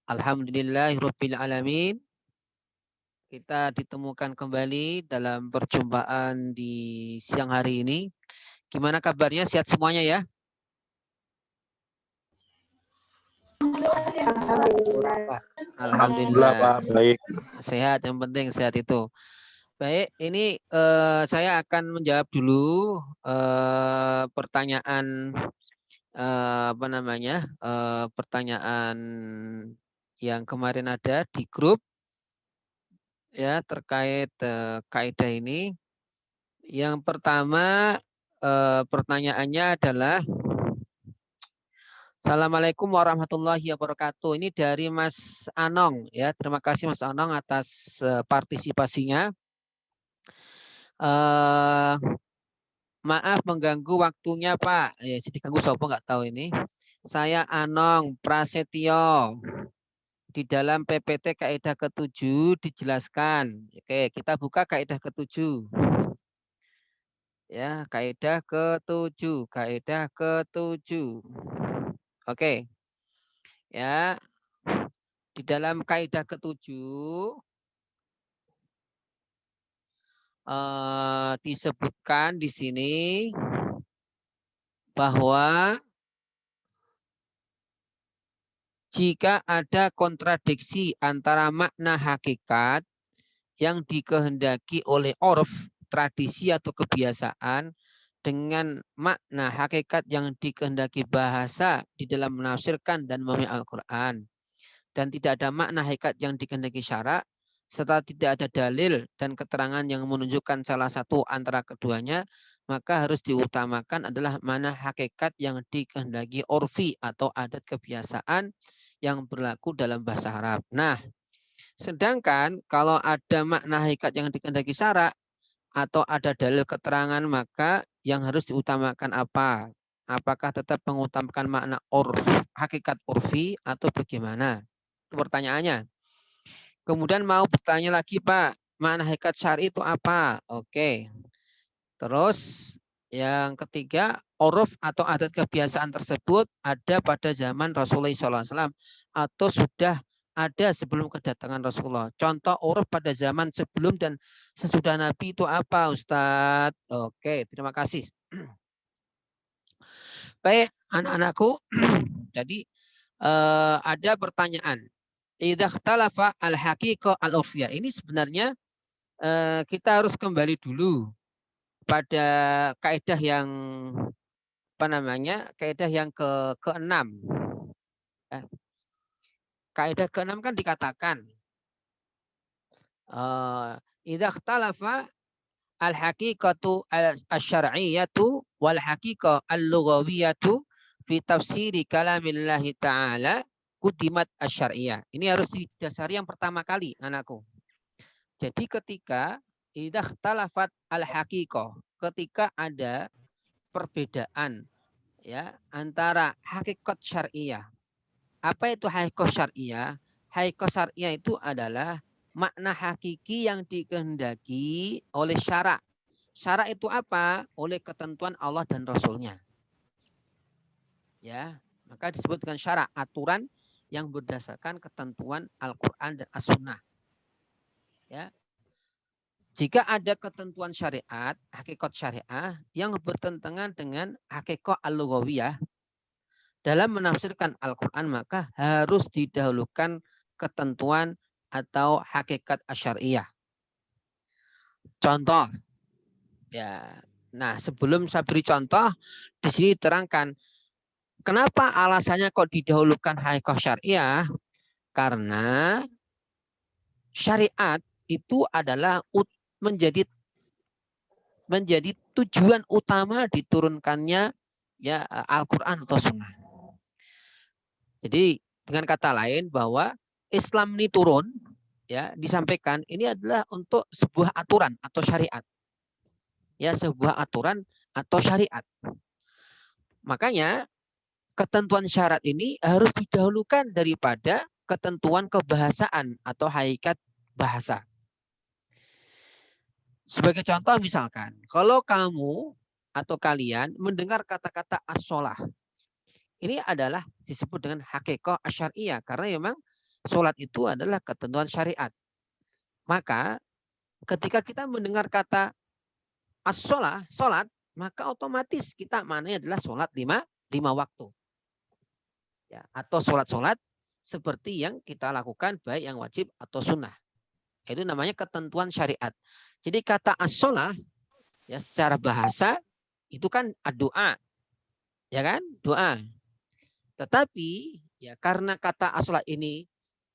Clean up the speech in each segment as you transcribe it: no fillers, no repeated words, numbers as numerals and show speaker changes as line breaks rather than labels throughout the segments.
Alhamdulillahirabbil alamin. Kita ditemukan kembali dalam perjumpaan di siang hari ini. Gimana kabarnya? Sehat semuanya ya?
Alhamdulillah
Alhamdulillah.
Pak, baik.
Sehat, yang penting sehat itu. Baik, ini saya akan menjawab dulu pertanyaan pertanyaan yang kemarin ada di grup ya terkait kaidah ini. Yang pertama pertanyaannya adalah Assalamualaikum warahmatullahi wabarakatuh. Ini dari Mas Anong ya. Terima kasih Mas Anong atas partisipasinya. Maaf mengganggu waktunya Pak. Ya, diganggu siapa nggak tahu ini. Saya Anong Prasetyo. Di dalam PPT kaidah ke-7 dijelaskan. Oke, kita buka kaidah ke-7. Ya, kaidah ke-7, kaidah ke-7. Oke. Ya. Di dalam kaidah ke-7 disebutkan di sini bahwa jika ada kontradiksi antara makna hakikat yang dikehendaki oleh orf, tradisi atau kebiasaan dengan makna hakikat yang dikehendaki bahasa di dalam menafsirkan dan memahami Al-Quran, dan tidak ada makna hakikat yang dikehendaki syarak, serta tidak ada dalil dan keterangan yang menunjukkan salah satu antara keduanya, maka harus diutamakan adalah mana hakikat yang dikehendaki orfi atau adat kebiasaan yang berlaku dalam bahasa Arab. Nah, sedangkan kalau ada makna hakikat yang dikehendaki syarak atau ada dalil keterangan, maka yang harus diutamakan apa? Apakah tetap mengutamakan makna hakikat urfi atau bagaimana? Itu pertanyaannya. Kemudian mau bertanya lagi Pak, makna hakikat syar'i itu apa? Oke. Terus yang ketiga, uruf atau adat kebiasaan tersebut ada pada zaman Rasulullah SAW atau sudah ada sebelum kedatangan Rasulullah. Contoh uruf pada zaman sebelum dan sesudah Nabi itu apa Ustadz? Oke, terima kasih. Baik, anak-anakku. Jadi ada pertanyaan. Idza ikhtalafa al-haqiqah al-urfiyah. Ini sebenarnya kita harus kembali dulu pada kaidah yang kaidah yang keenam. Kaidah keenam kan dikatakan idza ikhtalafa al-haqiqatu asy-syar'iyyatu wal haqiqah al-lughawiyatu fi tafsiri kalamillahi ta'ala kudimat asy-syar'iyyah. Ini harus didasari yang pertama kali anakku. Jadi ketika idza ikhtalafat al-haqiqah, ketika ada perbedaan ya antara hakikat syariah. Apa itu hakikat syariah? Hakikat syariah itu adalah makna hakiki yang dikehendaki oleh syarak. Syarak itu apa? Oleh ketentuan Allah dan Rasulnya. Ya, maka disebut dengan syarak, aturan yang berdasarkan ketentuan Al-Quran dan As-Sunnah. Ya, jika ada ketentuan syariat, hakikat syariah yang bertentangan dengan hakikat al-lughawiyah dalam menafsirkan Al-Quran, maka harus didahulukan ketentuan atau hakikat asyariyah. Contoh, ya. Nah, sebelum saya beri contoh, di sini terangkan kenapa alasannya kok didahulukan hakikat syariah? Karena syariat itu adalah menjadi tujuan utama diturunkannya ya Al-Quran atau Sunnah. Jadi dengan kata lain bahwa Islam ini turun ya disampaikan ini adalah untuk sebuah aturan atau syariat. Ya, sebuah aturan atau syariat. Makanya ketentuan syarat ini harus didahulukan daripada ketentuan kebahasaan atau hakikat bahasa. Sebagai contoh misalkan, kalau kamu atau kalian mendengar kata-kata as-sholah, ini adalah disebut dengan hakikat asyariyah karena memang sholat itu adalah ketentuan syariat. Maka ketika kita mendengar kata as-sholah, sholat, maka otomatis kita maknanya adalah sholat lima waktu. Ya, atau sholat-sholat seperti yang kita lakukan baik yang wajib atau sunnah. Itu namanya ketentuan syariat. Jadi kata as-sholah ya secara bahasa itu kan doa. Ya kan? Doa. Tetapi ya karena kata as-sholah ini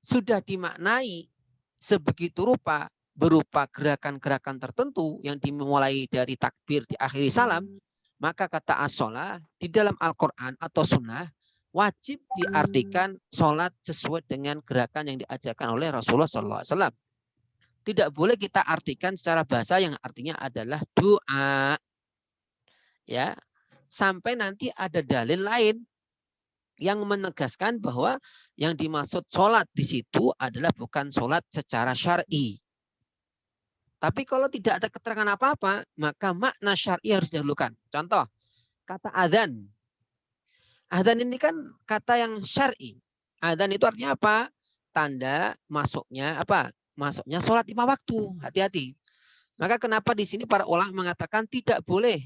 sudah dimaknai sebegitu rupa berupa gerakan-gerakan tertentu yang dimulai dari takbir diakhiri salam, maka kata as-sholah di dalam Al-Quran atau sunnah wajib diartikan sholat sesuai dengan gerakan yang diajarkan oleh Rasulullah SAW. Tidak boleh kita artikan secara bahasa yang artinya adalah doa. Ya, sampai nanti ada dalil lain yang menegaskan bahwa yang dimaksud sholat di situ adalah bukan sholat secara syar'i. Tapi kalau tidak ada keterangan apa-apa, maka makna syar'i harus didahulukan. Contoh, kata adzan. Adzan ini kan kata yang syar'i. Adzan itu artinya apa? Tanda masuknya apa? Masuknya sholat 5 waktu. Hati-hati. Maka kenapa di sini para ulama mengatakan tidak boleh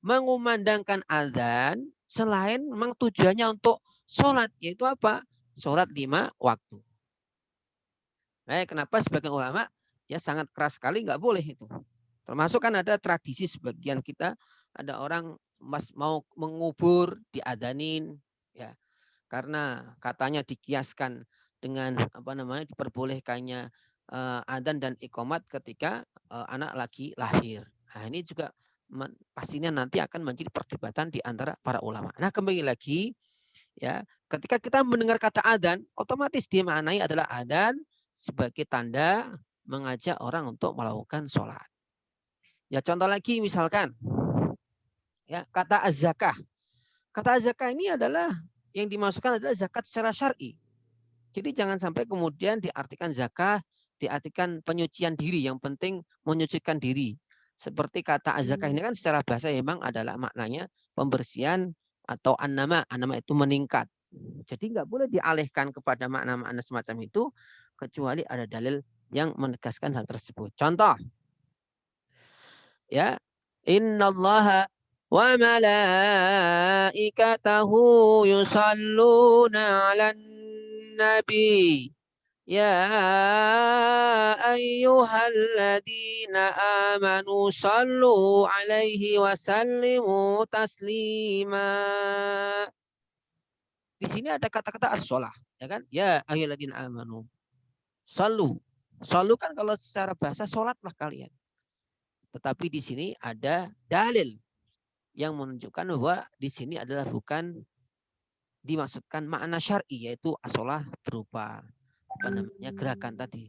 mengumandangkan adzan selain memang tujuannya untuk sholat, yaitu apa? Sholat 5 waktu. Nah, kenapa sebagian ulama ya sangat keras sekali nggak boleh itu. Termasuk kan ada tradisi sebagian kita, ada orang mau mengubur diadanin ya karena katanya dikiaskan dengan apa namanya diperbolehkannya adzan dan iqamat ketika anak lagi lahir. Nah, ini juga pastinya nanti akan menjadi perdebatan di antara para ulama. Nah, kembali lagi ya, ketika kita mendengar kata adzan, otomatis dimaknai adalah adzan sebagai tanda mengajak orang untuk melakukan sholat. Ya contoh lagi misalkan ya kata az-zakah. Kata az-zakah ini adalah yang dimasukkan adalah zakat secara syar'i. Jadi jangan sampai kemudian diartikan zakah, diartikan penyucian diri. Yang penting menyucikan diri. Seperti kata az-zakah ini kan secara bahasa memang adalah maknanya pembersihan atau an-nama. An-nama itu meningkat. Jadi nggak boleh dialihkan kepada makna-makna semacam itu kecuali ada dalil yang menegaskan hal tersebut. Contoh, ya, innallaha wa malaikatahu yusalluna 'alan nabi. Ya ayyuhalladzina amanu sallu 'alaihi wa sallimu taslima. Di sini ada kata-kata as-sholah, ya kan? Ya ayyuhalladzina amanu. Sallu. Sallu kan kalau secara bahasa sholatlah kalian. Tetapi di sini ada dalil yang menunjukkan bahwa di sini adalah bukan dimaksudkan makna syar'i yaitu as-sholah berupa apa namanya gerakan tadi.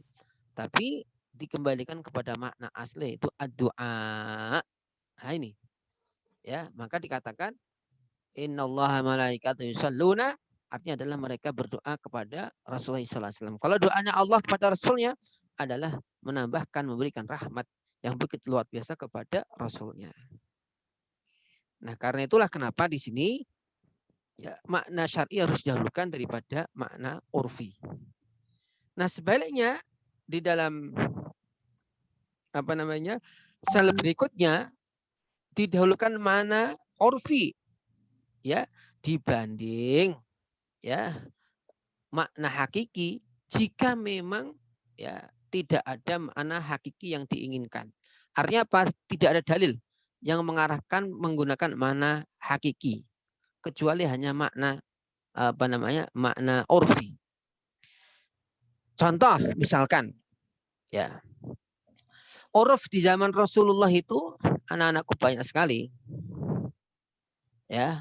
Tapi dikembalikan kepada makna asli itu ad-du'a. Nah ini. Ya, maka dikatakan innallaha malaikatahu yusalluna artinya adalah mereka berdoa kepada Rasulullah SAW. Kalau doanya Allah kepada Rasulnya adalah menambahkan, memberikan rahmat yang begitu luar biasa kepada Rasulnya. Nah, karena itulah kenapa di sini ya, makna syar'i harus didahulukan daripada makna urfi. Nah, sebaliknya di dalam apa namanya sel berikutnya didahulukan makna urfi ya dibanding ya makna hakiki jika memang ya tidak ada makna hakiki yang diinginkan. Artinya apa? Tidak ada dalil yang mengarahkan menggunakan makna hakiki kecuali hanya makna apa namanya makna urfi. Contoh misalkan ya uruf di zaman Rasulullah itu anak-anakku banyak sekali. Ya.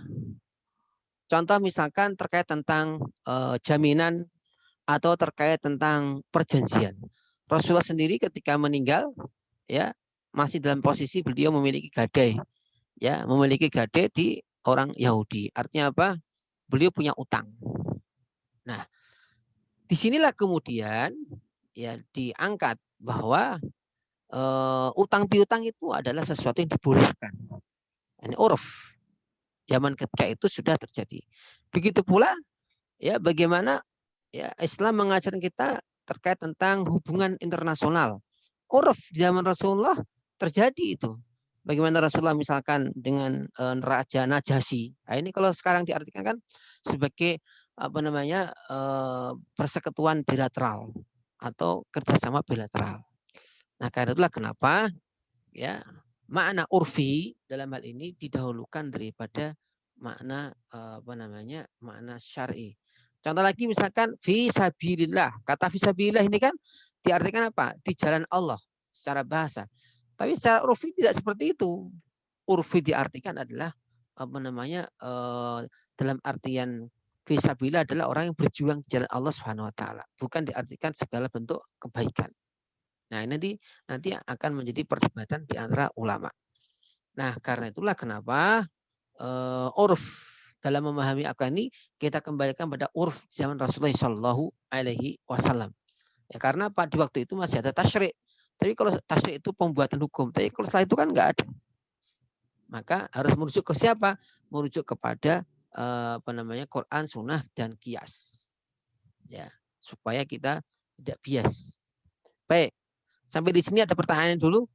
Contoh misalkan terkait tentang jaminan atau terkait tentang perjanjian. Rasulullah sendiri ketika meninggal ya masih dalam posisi beliau memiliki gadai. Ya, memiliki gadai di orang Yahudi. Artinya apa? Beliau punya utang. Nah, disinilah kemudian ya diangkat bahwa utang piutang itu adalah sesuatu yang dibolehkan. Ini uruf. Zaman ketika itu sudah terjadi. Begitu pula ya bagaimana ya Islam mengajarkan kita terkait tentang hubungan internasional. Uruf zaman Rasulullah terjadi itu. Bagaimana Rasulullah misalkan dengan Raja Najasyi. Nah, ini kalau sekarang diartikan kan sebagai apa namanya persekutuan bilateral atau kerjasama bilateral. Nah, karena itulah kenapa ya makna urfi dalam hal ini didahulukan daripada makna apa namanya makna syar'i. Contoh lagi misalkan fi sabilillah. Kata fi sabilillah ini kan diartikan apa? Di jalan Allah secara bahasa. Tapi secara urfi tidak seperti itu. Urfi diartikan adalah apa namanya dalam artian fi sabilillah adalah orang yang berjuang di jalan Allah Subhanahu wa taala, bukan diartikan segala bentuk kebaikan. Nah, nanti akan menjadi perdebatan di antara ulama. Nah, karena itulah kenapa urf dalam memahami agama ini kita kembalikan pada urf zaman Rasulullah Shallallahu Alaihi Wasallam. Ya, karena pada waktu itu masih ada tasyrik. Tapi kalau tasyrik itu pembuatan hukum, tapi kalau setelah itu kan nggak ada. Maka harus merujuk ke siapa? Merujuk kepada apa namanya Quran, Sunnah dan Qiyas. Ya, supaya kita tidak bias. Baik, sampai di sini ada pertanyaan dulu.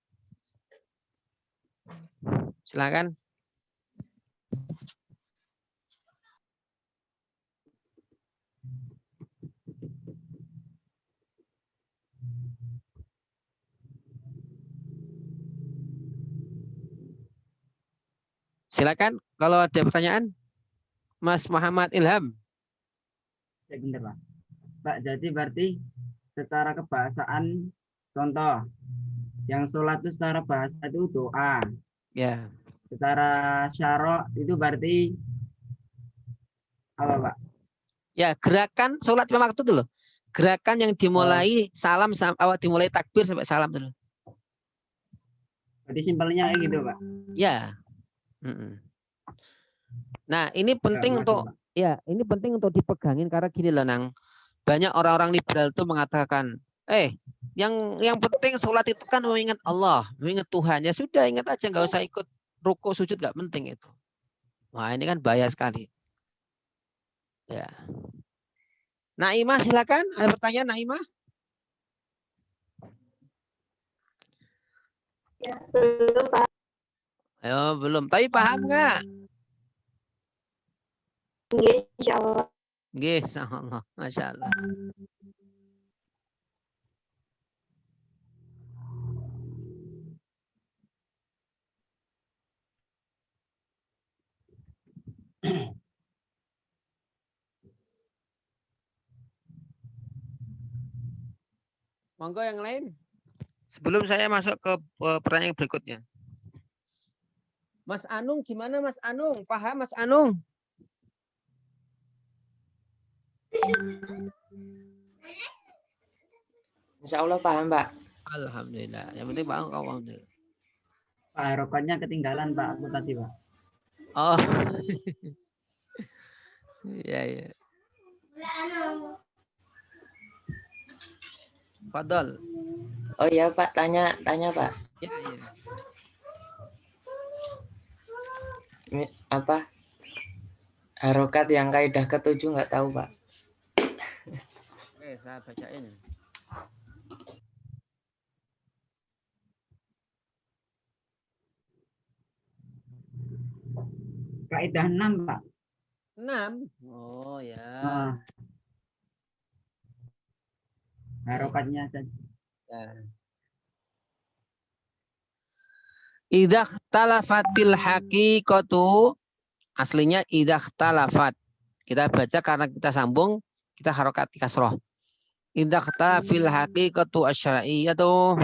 Silakan. Silakan kalau ada pertanyaan. Mas Muhammad Ilham.
Ya, bentar, Pak. Pak, jadi berarti secara kebahasaan, contoh, yang sholat itu secara bahasa itu doa.
Ya.
Secara syarok itu berarti apa, Pak?
Ya, gerakan sholat lima waktu itu loh. Gerakan yang dimulai salam awal dimulai takbir sampai salam dulu.
Berarti simpelnya kayak gitu, Pak.
Ya. Nah, ini penting untuk ini penting untuk dipegangin karena gini loh, Nang. Banyak orang-orang liberal itu mengatakan, yang penting sholat itu kan mengingat Allah, mengingat Tuhan. Ya sudah, ingat aja, nggak usah ikut ruku sujud, nggak penting itu. Wah, ini kan bahaya sekali. Ya. Naimah silakan, ada pertanyaan Naimah?
Ya, belum Pak.
Ayo, belum. Tapi paham nggak?
Insya Allah.
Nggih, insyaallah. Masya Allah. Monggo yang lain. Sebelum saya masuk ke pertanyaan berikutnya. Mas Anung, gimana Mas Anung? Paham Mas Anung?
Insya Allah paham, Pak.
Alhamdulillah. Yang penting paham kau. Alhamdulillah.
Pak, rokoknya ketinggalan, Pak, aku tadi, Pak.
Oh. Iya, iya. Fadol.
Oh iya, Pak, tanya Pak.
Ya, ya.
Ini apa? Harokat yang kaidah ketujuh nggak tahu, Pak.
Oke, saya bacain.
Kaidah 6, Pak.
6. Oh ya.
Harokatnya saja.
Ya. Idza talafatil haqiqatu, aslinya idza talafat. Kita baca karena kita sambung, kita harokat kasroh. Idza talafil haqiqatu asyar'iyyatu.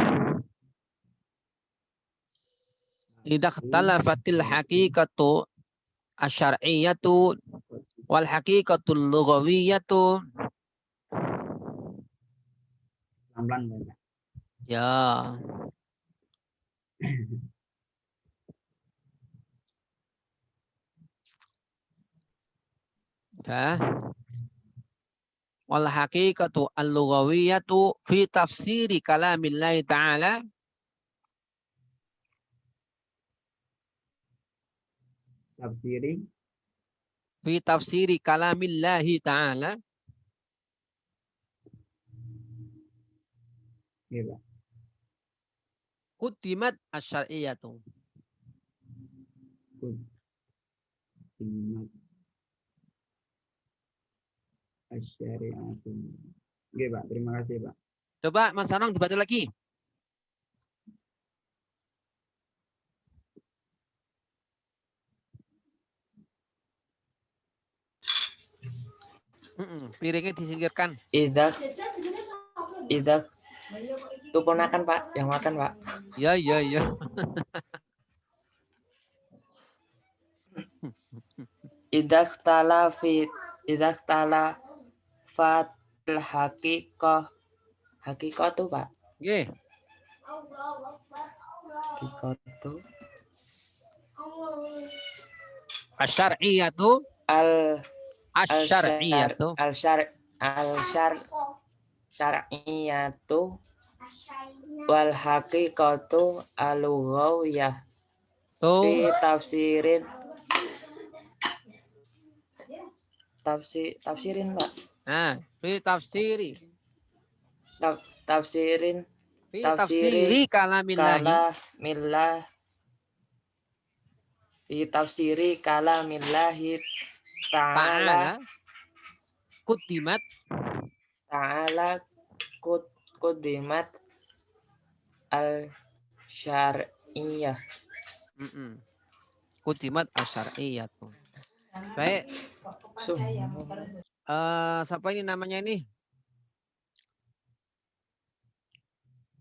Idza talafatil haqiqatu asyar'iyyatu wal haqiqatul lughawiyyatu.
Pelan-pelan, Pak.
Ya. Ya. Wal haqiqatu al-lughawiyyatu fi tafsiri kalamillahi ta'ala
Tafsiri
fi tafsiri kalamillahi ta'ala
Nggih, Pak.
Quddimat asyariyatu.
Quddimat asyariatu. Nggih, Pak. Terima kasih, Pak.
Coba Mas Anong dibaca lagi. Piringnya disingkirkan.
Idak itu ponakan Pak, yang makan Pak.
Ya, ya, ya.
Idak talafat hakikoh tuh Pak.
Nggih.
Hakikoh tuh
Asyariyatu. Asyariyatu.
Syar'iyatu wal haqiqatu al-lughawiyah fi tafsirin Pak.
Nah, fi tafsiri.
Tafsirin
Fi tafsiri kalamillahi.
Fi tafsiri kalamillahi ta'ala
Quddimat.
Quddimat al-syar'iyah.
Quddimat asyariyatu. Baik. Siapa ini namanya ini?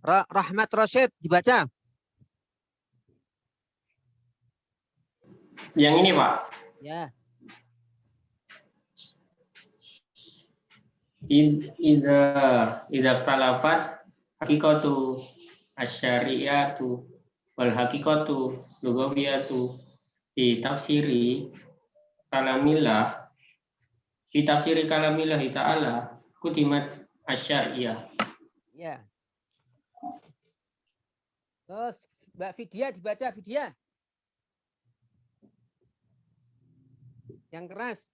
Rahmat Rasyid dibaca.
Yang ini, Pak.
Ya.
Iza talafat hakikatu asyariyatu wal hakikatu lugawiyatu fi tafsiri kalamillahi ta'ala quddimat asyariyah.
Ya. Terus Mbak Vidya dibaca, Vidya. Yang keras.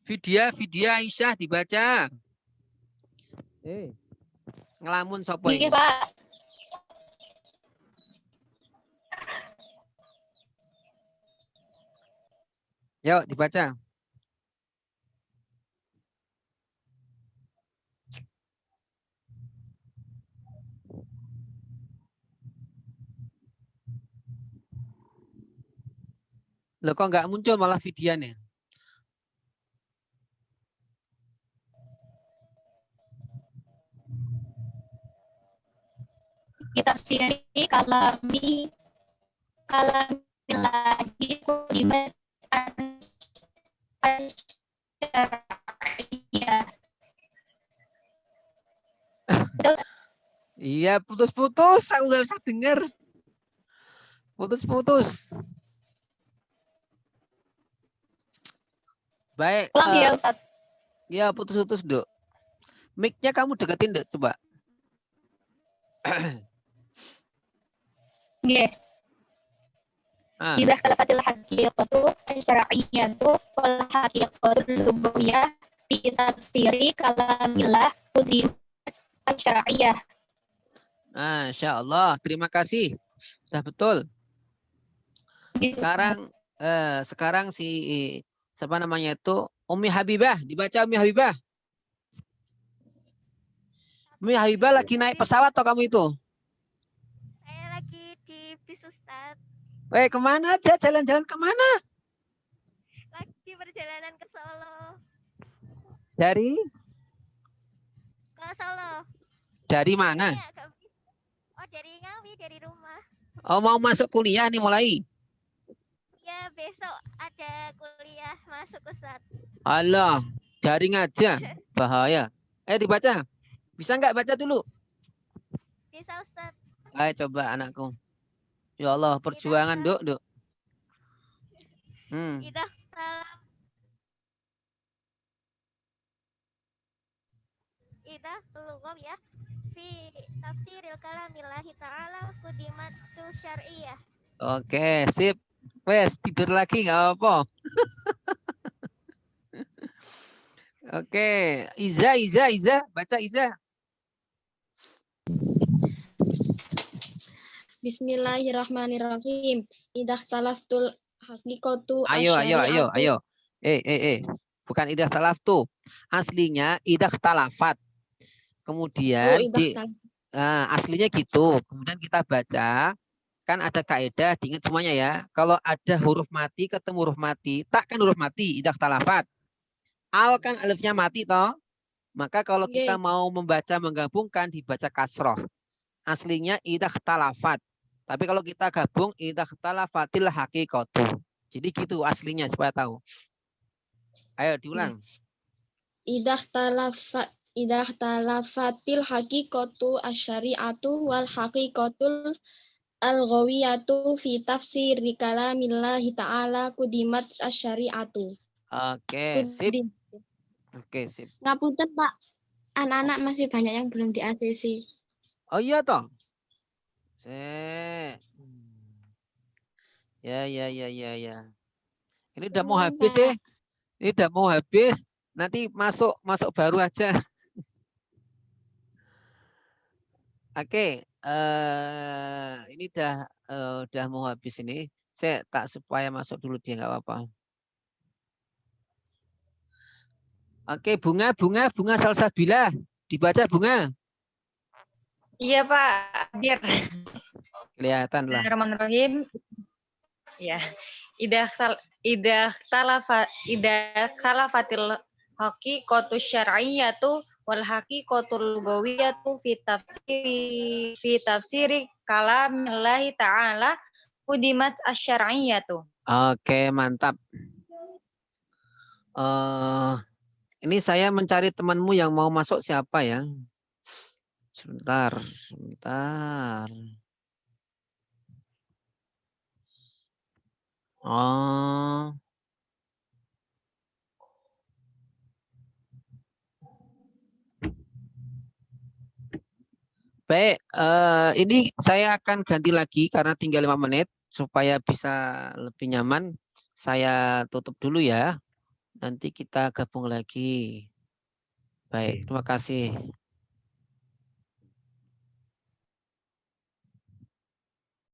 Vidya Aisyah dibaca. Ngelamun sapa
Iya,
iki?
Pak.
Yuk dibaca. Loh kok nggak muncul malah videonya?
Tafsiri kalamillahi quddimat asyariyah.
Iya, putus-putus. Aku nggak bisa dengar. Putus-putus. Baik.
Ya, Ustaz.
Ya, putus-putus, Dok. Mic-nya kamu deketin, Dok, coba.
Nggih. Idza khalafatil haqiqatu asyariyatu wal haqiqatu lughawiyah fi tafsiri kalamillah quddimat asyariyah.
Masya Allah, terima kasih. Sudah betul. Sekarang si siapa namanya itu Umi Habibah, dibaca Umi Habibah. Umi Habibah lagi naik pesawat atau kamu itu?
Saya lagi di bis Ustaz.
Kemana aja? Jalan-jalan kemana?
Lagi perjalanan ke Solo.
Dari?
Ke Solo.
Dari mana?
Oh, dari Ngawi, dari rumah.
Oh, mau masuk kuliah nih mulai?
Ya, besok ada kuliah masuk Ustaz.
Alah, daring aja. Bahaya. Dibaca. Bisa nggak baca dulu?
Bisa Ustaz.
Ayo coba anakku. Ya Allah, perjuangan, Dok.
Idah salam. Idah lughawiyah fi tafsiril kalamillahi ta'ala quddimat syar'iyah.
Oke, sip. Wes, tidur lagi nggak apa-apa. Oke, Iza, baca Iza.
Bismillahirrahmanirrahim. Idza talaftul haqiqatu
Ayo.
asyari'atu.
Bukan idah talaftu. Aslinya idah talafat. Kemudian aslinya gitu. Kemudian kita baca, kan ada kaidah, diingat semuanya ya. Kalau ada huruf mati ketemu huruf mati, tak kan huruf mati, idah talafat. Al kan alifnya mati toh. Maka kalau kita mau membaca menggabungkan dibaca kasroh. Aslinya idah talafat. Tapi kalau kita gabung idah talafatil haqiqatu. Jadi gitu aslinya supaya tahu. Ayo diulang.
Idah talafatil haqiqatu asyari'atu wal haqiqatul al-ghawiyatu fi tafsir kalamillahi ta'ala kudimat asyari'atu.
Oke, sip. Oke, sip.
Ngapunten Pak, anak-anak masih banyak yang belum di ACC.
Oh iya toh. Ya. Ini udah mau habis ya. Ini udah mau habis. Nanti masuk baru aja. Oke, ini udah mau habis ini. Saya tak supaya masuk dulu dia nggak apa-apa. Oke, bunga Salsabila. Dibaca bunga.
Iya Pak, biar
Kelihatan lah.
Bismillahirrahmanirrahim. Ya, idah talafatil haqiqatu syar'iyyatu wal haqiqatul lughawiyatu fi tafsiri kalamillahi ta'ala udimat asyar'iyyatu.
Oke, mantap. Ini saya mencari temanmu yang mau masuk siapa ya? Sebentar. Oh. Baik, ini saya akan ganti lagi karena tinggal 5 menit supaya bisa lebih nyaman. Saya tutup dulu ya. Nanti kita gabung lagi. Baik, terima kasih.